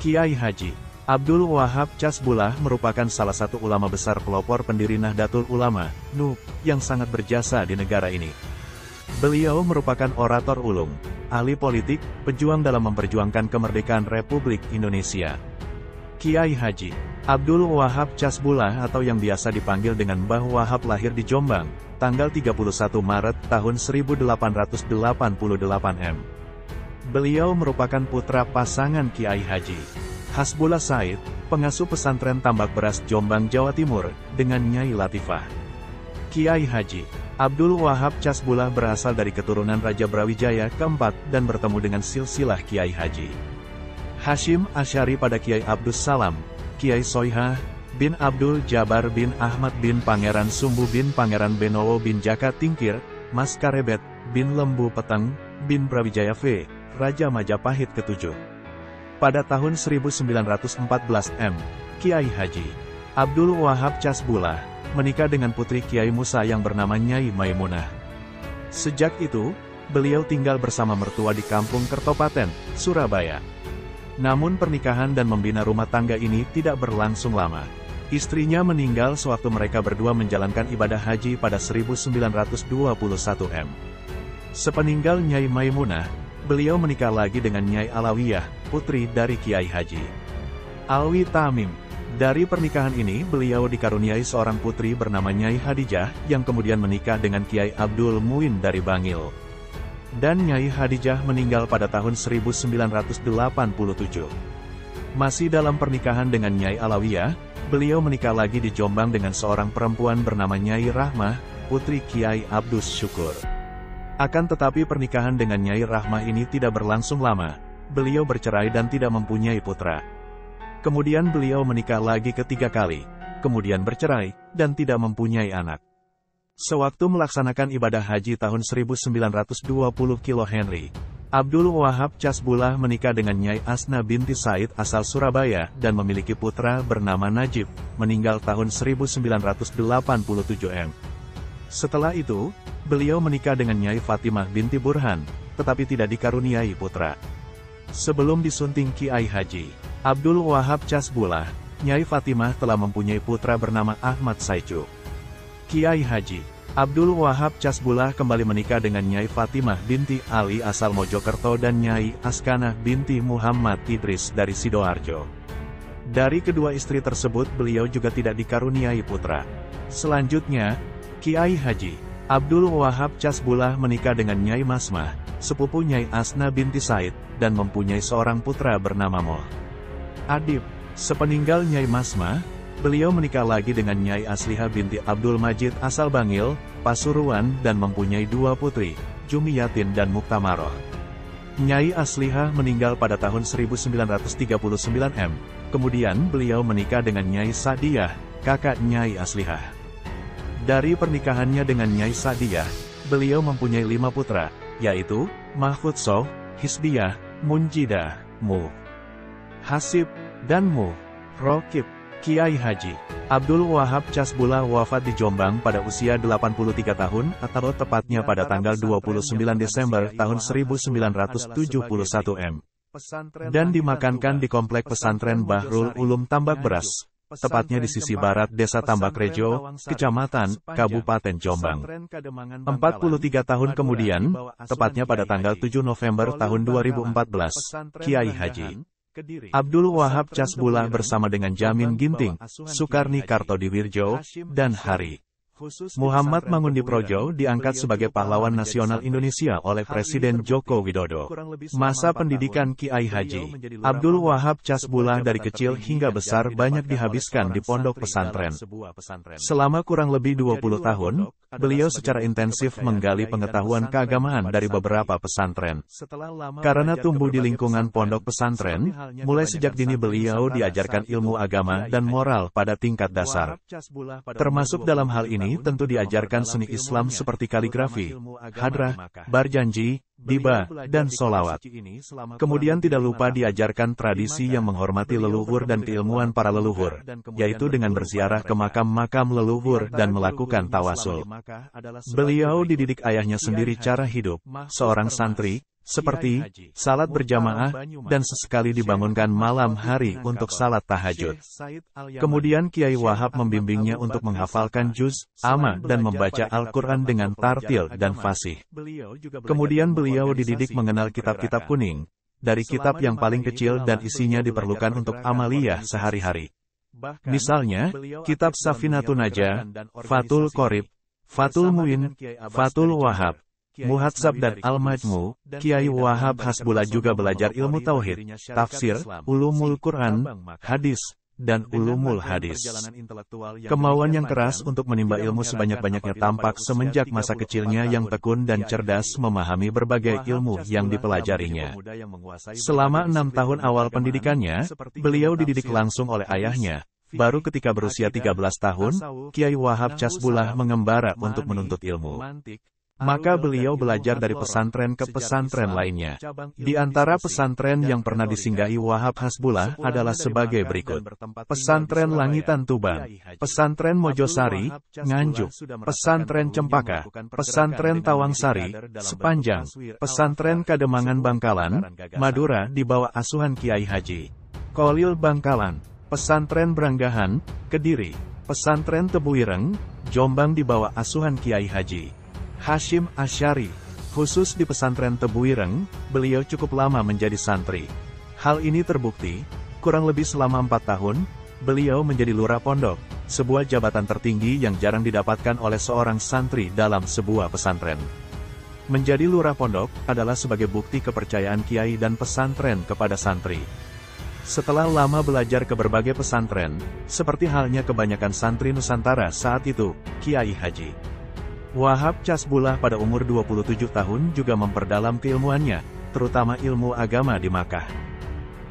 Kiai Haji Abdul Wahab Casbullah merupakan salah satu ulama besar pelopor pendiri Nahdlatul Ulama, NU, yang sangat berjasa di negara ini. Beliau merupakan orator ulung, ahli politik, pejuang dalam memperjuangkan kemerdekaan Republik Indonesia. Kiai Haji Abdul Wahab Casbullah atau yang biasa dipanggil dengan Mbah Wahab lahir di Jombang, tanggal 31 Maret tahun 1888 M. Beliau merupakan putra pasangan Kiai Haji Hasbullah Said, pengasuh pesantren Tambak Beras Jombang, Jawa Timur, dengan Nyai Latifah. Kiai Haji Abdul Wahab Casbullah berasal dari keturunan Raja Brawijaya keempat dan bertemu dengan silsilah Kiai Haji Hashim Asy'ari pada Kiai Abdus Salam, Kiai Soihah bin Abdul Jabar bin Ahmad bin Pangeran Sumbu bin Pangeran Benowo bin Jaka Tingkir, Mas Karebet bin Lembu Peteng bin Brawijaya V, Raja Majapahit ke-7. Pada tahun 1914 M, Kiai Haji Abdul Wahab Casbullah menikah dengan putri Kiai Musa yang bernama Nyai Maimunah. Sejak itu, beliau tinggal bersama mertua di Kampung Kertopaten, Surabaya. Namun pernikahan dan membina rumah tangga ini tidak berlangsung lama. Istrinya meninggal sewaktu mereka berdua menjalankan ibadah haji pada 1921 M. Sepeninggal Nyai Maimunah, beliau menikah lagi dengan Nyai Alawiyah, putri dari Kiai Haji Alwi Tamim. Dari pernikahan ini beliau dikaruniai seorang putri bernama Nyai Hadijah, yang kemudian menikah dengan Kiai Abdul Muin dari Bangil. Dan Nyai Hadijah meninggal pada tahun 1987. Masih dalam pernikahan dengan Nyai Alawiyah, beliau menikah lagi di Jombang dengan seorang perempuan bernama Nyai Rahmah, putri Kiai Abdus Syukur. Akan tetapi pernikahan dengan Nyai Rahmah ini tidak berlangsung lama. Beliau bercerai dan tidak mempunyai putra. Kemudian beliau menikah lagi ketiga kali, kemudian bercerai, dan tidak mempunyai anak. Sewaktu melaksanakan ibadah haji tahun 1920 kilo Henry, Abdul Wahab Casbullah menikah dengan Nyai Asna binti Said asal Surabaya dan memiliki putra bernama Najib, meninggal tahun 1987 M. Setelah itu, beliau menikah dengan Nyai Fatimah binti Burhan, tetapi tidak dikaruniai putra. Sebelum disunting Kiai Haji Abdul Wahab Casbullah, Nyai Fatimah telah mempunyai putra bernama Ahmad Saicu. Kiai Haji Abdul Wahab Casbullah kembali menikah dengan Nyai Fatimah binti Ali asal Mojokerto dan Nyai Askanah binti Muhammad Idris dari Sidoarjo. Dari kedua istri tersebut beliau juga tidak dikaruniai putra. Selanjutnya, Kiai Haji Abdul Wahab Casbullah menikah dengan Nyai Masmah, sepupu Nyai Asna binti Said, dan mempunyai seorang putra bernama Moh Adib. Sepeninggal Nyai Masmah, beliau menikah lagi dengan Nyai Aslihah binti Abdul Majid asal Bangil, Pasuruan dan mempunyai dua putri, Jumiyatin dan Muktamaroh. Nyai Aslihah meninggal pada tahun 1939 M. Kemudian beliau menikah dengan Nyai Sadiyah, kakak Nyai Aslihah. Dari pernikahannya dengan Nyai Sadiyah, beliau mempunyai 5 putra, yaitu Mahfud Soh, Hisbiyah, Munjidah, Mu Hasib, dan Mu Rokib. Kiai Haji Abdul Wahab Casbullah wafat di Jombang pada usia 83 tahun, atau tepatnya pada tanggal 29 Desember tahun 1971 M. Dan dimakamkan di Komplek Pesantren Bahrul Ulum Tambak Beras, tepatnya di sisi barat Desa Tambakrejo, Kecamatan, Kabupaten Jombang. 43 tahun kemudian, tepatnya pada tanggal 7 November tahun 2014, Kiai Haji Abdul Wahab Casbullah bersama dengan Jamin Ginting, Sukarni Kartodiwirjo, dan Hari Muhammad Mangundiprojo diangkat sebagai pahlawan nasional Indonesia oleh Presiden Joko Widodo. Masa pendidikan Kiai Haji Abdul Wahab Casbullah dari kecil hingga besar banyak dihabiskan di pondok pesantren. Selama kurang lebih 20 tahun, beliau secara intensif menggali pengetahuan keagamaan dari beberapa pesantren. Karena tumbuh di lingkungan pondok pesantren, mulai sejak dini beliau diajarkan ilmu agama dan moral pada tingkat dasar. Termasuk dalam hal ini tentu diajarkan seni Islam seperti kaligrafi, hadrah, barjanji, diba, dan solawat. Kemudian tidak lupa diajarkan tradisi yang menghormati leluhur dan keilmuan para leluhur, yaitu dengan berziarah ke makam-makam leluhur dan melakukan tawasul. Beliau dididik ayahnya sendiri cara hidup, seorang santri, seperti salat berjamaah, dan sesekali dibangunkan malam hari untuk salat tahajud. Kemudian Kiai Wahab membimbingnya untuk menghafalkan juz, amma, dan membaca Al-Quran dengan tartil dan fasih. Kemudian beliau dididik mengenal kitab-kitab kuning, dari kitab yang paling kecil dan isinya diperlukan untuk amaliyah sehari-hari. Misalnya, kitab Safinatun Najah, Fathul Qorib, Fathul Muin, Fathul Wahab, Muhatsab dan Al-Majmu. Kiai Wahab Hasbullah juga belajar ilmu tauhid, tafsir, ulumul Quran, hadis, dan ulumul hadis. Kemauan yang keras untuk menimba ilmu sebanyak-banyaknya tampak semenjak masa kecilnya yang tekun dan cerdas memahami berbagai ilmu yang dipelajarinya. Selama 6 tahun awal pendidikannya, beliau dididik langsung oleh ayahnya. Baru ketika berusia 13 tahun, Kiai Wahab Hasbullah mengembara untuk menuntut ilmu. Maka beliau belajar dari pesantren ke pesantren lainnya. Di antara pesantren yang pernah disinggahi Wahab Hasbullah adalah sebagai berikut. Pesantren Langitan Tuban, Pesantren Mojosari, Nganjuk, Pesantren Cempaka, Pesantren Tawangsari, Sepanjang, Pesantren Kademangan Bangkalan, Madura di bawah asuhan Kiai Haji Kholil Bangkalan, Pesantren Branggahan, Kediri, Pesantren Tebuireng, Jombang di bawah asuhan Kiai Haji Hashim Asy'ari. Khusus di pesantren Tebuireng, beliau cukup lama menjadi santri. Hal ini terbukti, kurang lebih selama 4 tahun, beliau menjadi lurah pondok, sebuah jabatan tertinggi yang jarang didapatkan oleh seorang santri dalam sebuah pesantren. Menjadi lurah pondok adalah sebagai bukti kepercayaan kiai dan pesantren kepada santri. Setelah lama belajar ke berbagai pesantren, seperti halnya kebanyakan santri Nusantara saat itu, Kiai Haji Wahab Hasbullah pada umur 27 tahun juga memperdalam keilmuannya, terutama ilmu agama di Makkah.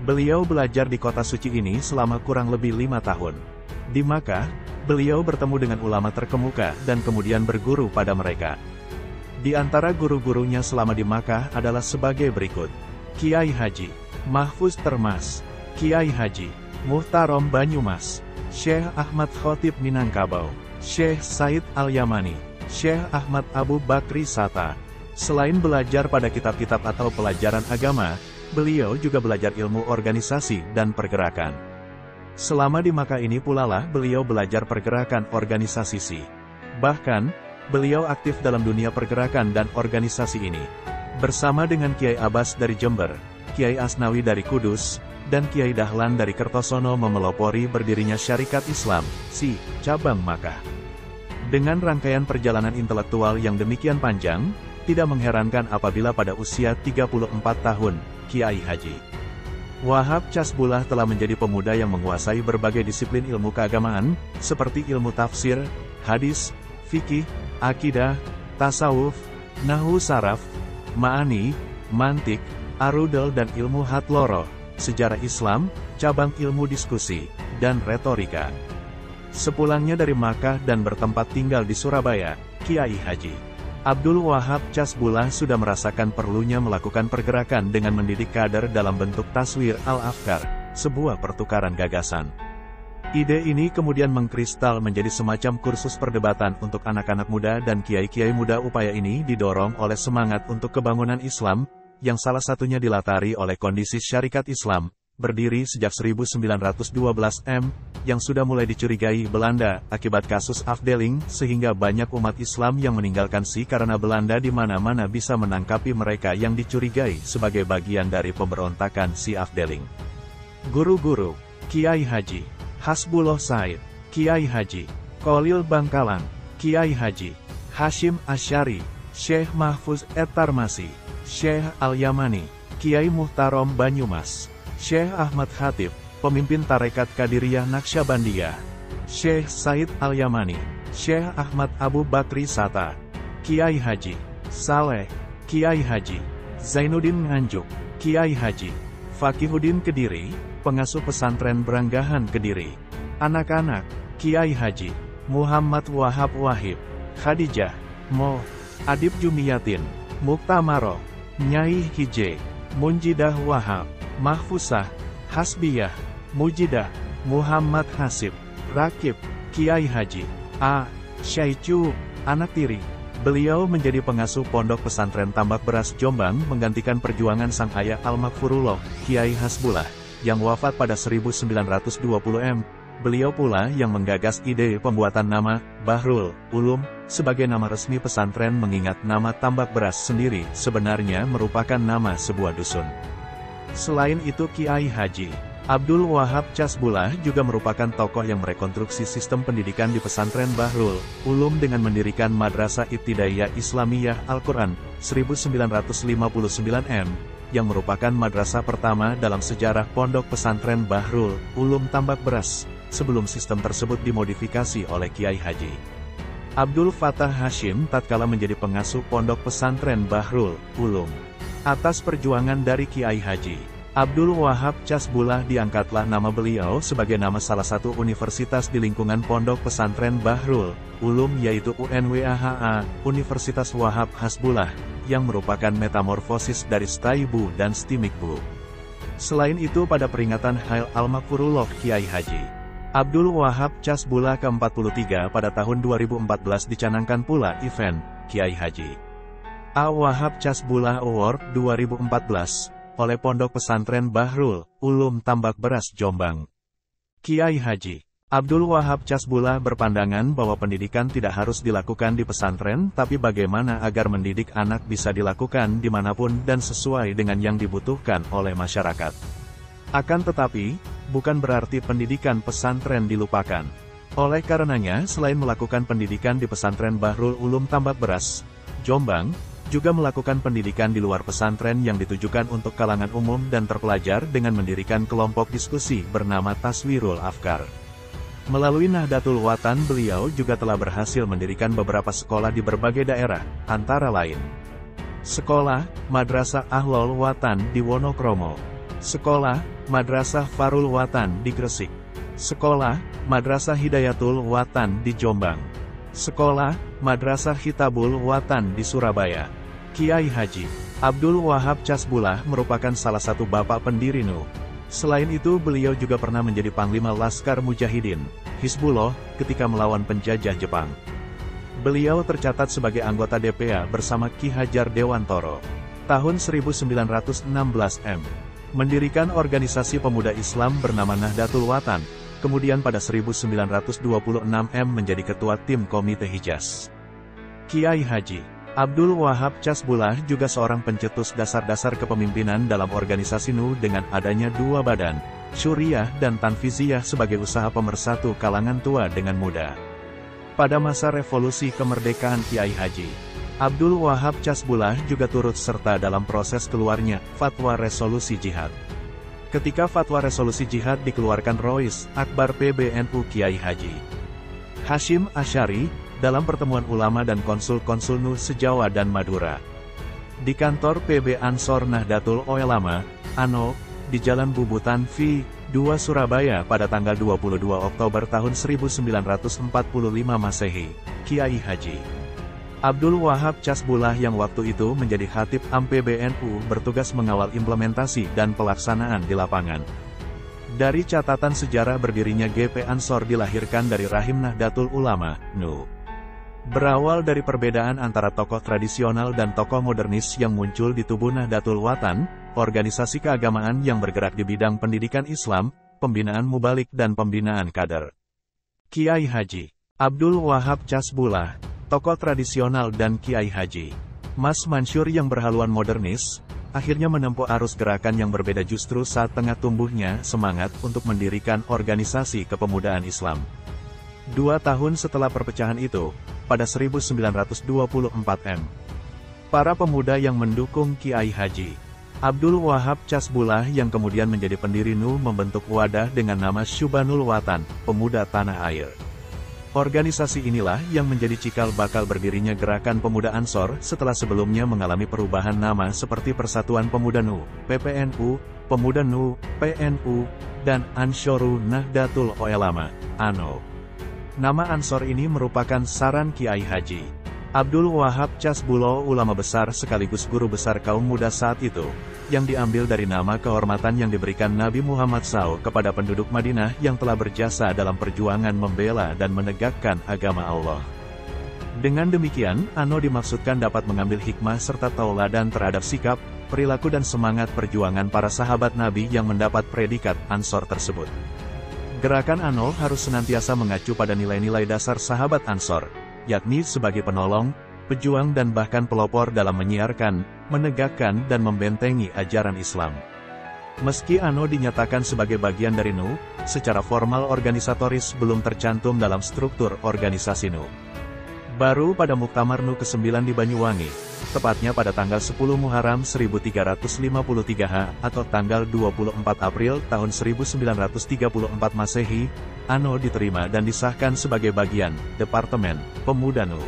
Beliau belajar di kota suci ini selama kurang lebih 5 tahun. Di Makkah, beliau bertemu dengan ulama terkemuka dan kemudian berguru pada mereka. Di antara guru-gurunya selama di Makkah adalah sebagai berikut. Kiai Haji Mahfuz Termas, Kiai Haji Muhtarom Banyumas, Syekh Ahmad Khotib Minangkabau, Syekh Said Al-Yamani, Syekh Ahmad Abu Bakri Sata. Selain belajar pada kitab-kitab atau pelajaran agama, beliau juga belajar ilmu organisasi dan pergerakan. Selama di Makkah ini pula lah beliau belajar pergerakan organisasi. Bahkan, beliau aktif dalam dunia pergerakan dan organisasi ini. Bersama dengan Kiai Abbas dari Jember, Kiai Asnawi dari Kudus, dan Kiai Dahlan dari Kertosono memelopori berdirinya Syarikat Islam, SI, cabang Makkah. Dengan rangkaian perjalanan intelektual yang demikian panjang, tidak mengherankan apabila pada usia 34 tahun, Kiai Haji Wahab Hasbullah telah menjadi pemuda yang menguasai berbagai disiplin ilmu keagamaan, seperti ilmu tafsir, hadis, fikih, akidah, tasawuf, nahwu saraf, ma'ani, mantik, arudel dan ilmu hadloro, sejarah Islam, cabang ilmu diskusi, dan retorika. Sepulangnya dari Makkah dan bertempat tinggal di Surabaya, Kiai Haji Abdul Wahab Hasbullah sudah merasakan perlunya melakukan pergerakan dengan mendidik kader dalam bentuk taswir al-afkar, sebuah pertukaran gagasan. Ide ini kemudian mengkristal menjadi semacam kursus perdebatan untuk anak-anak muda dan kiai-kiai muda. Upaya ini didorong oleh semangat untuk kebangunan Islam, yang salah satunya dilatari oleh kondisi Syarikat Islam, berdiri sejak 1912 yang sudah mulai dicurigai Belanda akibat kasus Afdeling, sehingga banyak umat Islam yang meninggalkan SI karena Belanda di mana-mana bisa menangkapi mereka yang dicurigai sebagai bagian dari pemberontakan SI Afdeling. Guru-guru, Kiai Haji Hasbullah Said, Kiai Haji Kholil Bangkalan, Kiai Haji Hashim Asy'ari, Syekh Mahfuz Tarmasi, Syekh Al-Yamani, Kiai Muhtarom Banyumas, Syekh Ahmad Khatib, pemimpin Tarekat Qadiriyah Naqsyabandiyah, Syekh Said Al-Yamani, Syekh Ahmad Abu Bakri Sata, Kiai Haji Saleh, Kiai Haji Zainuddin Nganjuk, Kiai Haji Fakihuddin Kediri, pengasuh pesantren Branggahan Kediri. Anak-anak, Kiai Haji Muhammad Wahab Wahib, Khadijah Mo, Adib Jumiyatin, Muktamaro, Nyai Hije, Munjidah Wahab, Mahfusah, Hasbiyah, Mujidah, Muhammad Hasib, Rakib, Kiai Haji A. Syaicu, anak tiri. Beliau menjadi pengasuh Pondok Pesantren Tambak Beras Jombang menggantikan perjuangan sang ayah Al-Makfurullah, Kiai Hasbullah, yang wafat pada 1920 m. Beliau pula yang menggagas ide pembuatan nama Bahrul Ulum sebagai nama resmi pesantren, mengingat nama Tambak Beras sendiri sebenarnya merupakan nama sebuah dusun. Selain itu, Kiai Haji Abdul Wahab Casbullah juga merupakan tokoh yang merekonstruksi sistem pendidikan di pesantren Bahrul Ulum dengan mendirikan Madrasah Ibtidaiyah Islamiyah Al-Quran 1959 m, yang merupakan madrasah pertama dalam sejarah pondok pesantren Bahrul Ulum Tambak Beras, sebelum sistem tersebut dimodifikasi oleh Kiai Haji Abdul Fattah Hashim tatkala menjadi pengasuh pondok pesantren Bahrul Ulum. Atas perjuangan dari Kiai Haji Abdul Wahab Casbullah diangkatlah nama beliau sebagai nama salah satu universitas di lingkungan pondok pesantren Bahrul Ulum, yaitu UNWAHA, Universitas Wahab Hasbullah, yang merupakan metamorfosis dari Staibu dan Stimikbu. Selain itu, pada peringatan Hail Al-Makfurullah Kiai Haji Abdul Wahab Casbullah ke-43 pada tahun 2014 dicanangkan pula event Kiai Haji A. Wahab Casbullah Award 2014 oleh Pondok Pesantren Bahrul Ulum Tambak Beras Jombang. Kiai Haji Abdul Wahab Casbullah berpandangan bahwa pendidikan tidak harus dilakukan di pesantren, tapi bagaimana agar mendidik anak bisa dilakukan dimanapun dan sesuai dengan yang dibutuhkan oleh masyarakat. Akan tetapi, bukan berarti pendidikan pesantren dilupakan. Oleh karenanya, selain melakukan pendidikan di pesantren Bahrul Ulum Tambak Beras Jombang, juga melakukan pendidikan di luar pesantren yang ditujukan untuk kalangan umum dan terpelajar dengan mendirikan kelompok diskusi bernama Taswirul Afkar. Melalui Nahdlatul Watan, beliau juga telah berhasil mendirikan beberapa sekolah di berbagai daerah, antara lain Sekolah Madrasah Ahlul Watan di Wonokromo, Sekolah Madrasah Farul Watan di Gresik, Sekolah Madrasah Hidayatul Watan di Jombang, Sekolah Madrasah Kitabul Watan di Surabaya. Kiai Haji Abdul Wahab Casbullah merupakan salah satu bapak pendiri NU. Selain itu, beliau juga pernah menjadi Panglima Laskar Mujahidin, Hizbullah, ketika melawan penjajah Jepang. Beliau tercatat sebagai anggota DPA bersama Ki Hajar Dewantoro. Tahun 1916 m. Mendirikan organisasi pemuda Islam bernama Nahdlatul Watan. Kemudian pada 1926 m menjadi ketua tim Komite Hijaz. Kiai Haji Abdul Wahab Casbullah juga seorang pencetus dasar-dasar kepemimpinan dalam organisasi NU dengan adanya dua badan, Syuriah dan Tanfiziyah, sebagai usaha pemersatu kalangan tua dengan muda. Pada masa revolusi kemerdekaan, Kiai Haji Abdul Wahab Casbullah juga turut serta dalam proses keluarnya Fatwa Resolusi Jihad. Ketika Fatwa Resolusi Jihad dikeluarkan Rois Akbar PBNU Kiai Haji Hashim Asyari, dalam pertemuan ulama dan konsul-konsul NU se-Jawa dan Madura. Di kantor PB Ansor Nahdlatul Ulama, ANO, di Jalan Bubutan V, 2 Surabaya pada tanggal 22 Oktober tahun 1945 Masehi, Kiai Haji Abdul Wahab Casbullah yang waktu itu menjadi Khatib Am PBNU bertugas mengawal implementasi dan pelaksanaan di lapangan. Dari catatan sejarah berdirinya GP Ansor dilahirkan dari rahim Nahdlatul Ulama, NU. Berawal dari perbedaan antara tokoh tradisional dan tokoh modernis yang muncul di tubuh Nahdlatul Watan, organisasi keagamaan yang bergerak di bidang pendidikan Islam, pembinaan mubalik dan pembinaan kader. Kiai Haji Abdul Wahab Casbullah, tokoh tradisional, dan Kiai Haji Mas Mansur yang berhaluan modernis, akhirnya menempuh arus gerakan yang berbeda justru saat tengah tumbuhnya semangat untuk mendirikan organisasi kepemudaan Islam. 2 tahun setelah perpecahan itu, pada 1924 m, para pemuda yang mendukung Kiai Haji Abdul Wahab Casbullah yang kemudian menjadi pendiri NU membentuk wadah dengan nama Syubanul Watan, Pemuda Tanah Air. Organisasi inilah yang menjadi cikal bakal berdirinya Gerakan Pemuda Ansor setelah sebelumnya mengalami perubahan nama seperti Persatuan Pemuda NU, PPNU, Pemuda NU, PNU, dan Anshoru Nahdlatul Ulama, ANO. Nama Ansor ini merupakan saran Kiai Haji Abdul Wahab Casbulo, ulama besar sekaligus guru besar kaum muda saat itu, yang diambil dari nama kehormatan yang diberikan Nabi Muhammad SAW kepada penduduk Madinah yang telah berjasa dalam perjuangan membela dan menegakkan agama Allah. Dengan demikian, Ano dimaksudkan dapat mengambil hikmah serta tauladan terhadap sikap, perilaku dan semangat perjuangan para sahabat Nabi yang mendapat predikat Ansor tersebut. Gerakan Ano harus senantiasa mengacu pada nilai-nilai dasar sahabat Ansor, yakni sebagai penolong, pejuang dan bahkan pelopor dalam menyiarkan, menegakkan dan membentengi ajaran Islam. Meski Ano dinyatakan sebagai bagian dari NU, secara formal organisatoris belum tercantum dalam struktur organisasi NU. Baru pada Muktamar NU ke-9 di Banyuwangi, tepatnya pada tanggal 10 Muharram 1353 atau tanggal 24 April tahun 1934 Masehi, Ano diterima dan disahkan sebagai bagian Departemen Pemuda NU.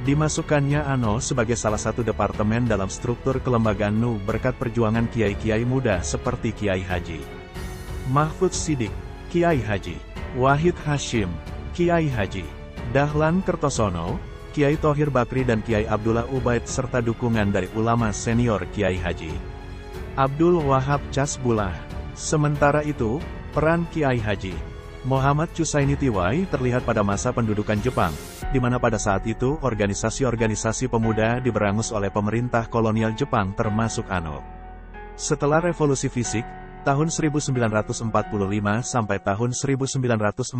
Dimasukkannya Ano sebagai salah satu departemen dalam struktur kelembagaan NU berkat perjuangan kiai-kiai muda seperti Kiai Haji Mahfud Siddiq, Kiai Haji Wahid Hashim, Kiai Haji Dahlan Kertosono, Kiai Thohir Bakri dan Kiai Abdullah Ubaid serta dukungan dari ulama senior Kiai Haji Abdul Wahab Casbulah. Sementara itu, peran Kiai Haji Muhammad Cusaini Tiwai terlihat pada masa pendudukan Jepang, di mana pada saat itu organisasi-organisasi pemuda diberangus oleh pemerintah kolonial Jepang termasuk Ano. Setelah revolusi fisik, tahun 1945 sampai tahun 1949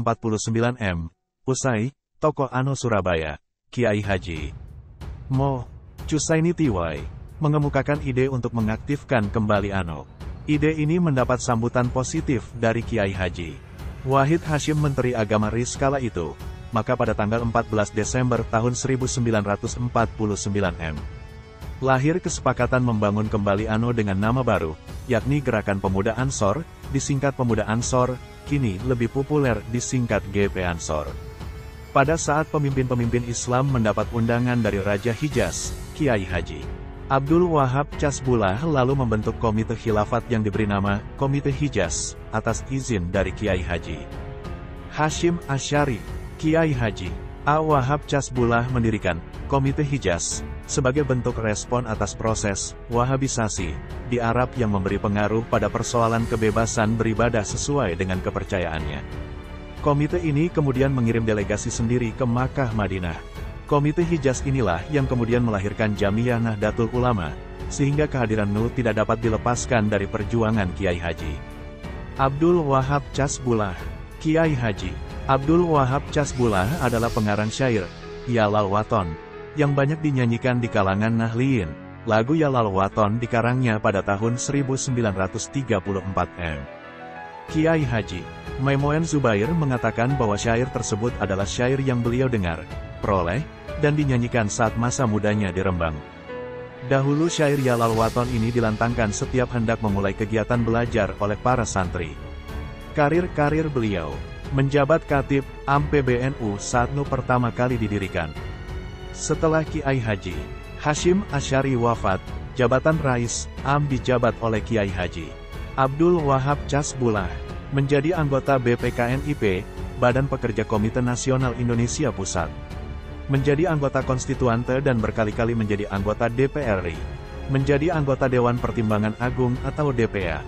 usai, tokoh Ano Surabaya, Kiai Haji Mo. Cusaini Tiwai, mengemukakan ide untuk mengaktifkan kembali Ano. Ide ini mendapat sambutan positif dari Kiai Haji Wahid Hashim Menteri Agama RI kala itu, maka pada tanggal 14 Desember tahun 1949 lahir kesepakatan membangun kembali Ano dengan nama baru, yakni Gerakan Pemuda Ansor, disingkat Pemuda Ansor, kini lebih populer disingkat GP Ansor. Pada saat pemimpin-pemimpin Islam mendapat undangan dari Raja Hijaz, Kiai Haji Abdul Wahab Casbulah lalu membentuk komite khilafat yang diberi nama Komite Hijaz, atas izin dari Kiai Haji Hashim Asy'ari. Kiai Haji A. Wahab Casbulah mendirikan Komite Hijaz sebagai bentuk respon atas proses Wahabisasi di Arab yang memberi pengaruh pada persoalan kebebasan beribadah sesuai dengan kepercayaannya. Komite ini kemudian mengirim delegasi sendiri ke Makkah Madinah. Komite Hijaz inilah yang kemudian melahirkan Jamiyah Nahdlatul Ulama, sehingga kehadiran NU tidak dapat dilepaskan dari perjuangan Kiai Haji Abdul Wahab Casbulah. Kiai Haji Abdul Wahab Casbulah adalah pengarang syair Ya Lal Waton, yang banyak dinyanyikan di kalangan Nahliyin. Lagu Ya Lal Waton dikarangnya pada tahun 1934 Kiai Haji Maimoen Zubair mengatakan bahwa syair tersebut adalah syair yang beliau dengar, peroleh, dan dinyanyikan saat masa mudanya di Rembang. Dahulu syair Ya Lal Waton ini dilantangkan setiap hendak memulai kegiatan belajar oleh para santri. Karir beliau menjabat Khatib Am PBNU saat NU pertama kali didirikan. Setelah Kiai Haji Hashim Asy'ari wafat, jabatan Rais Am dijabat oleh Kiai Haji Abdul Wahab Casbulah, menjadi anggota BPKNIP, Badan Pekerja Komite Nasional Indonesia Pusat. Menjadi anggota konstituante dan berkali-kali menjadi anggota DPR RI. Menjadi anggota Dewan Pertimbangan Agung atau DPA.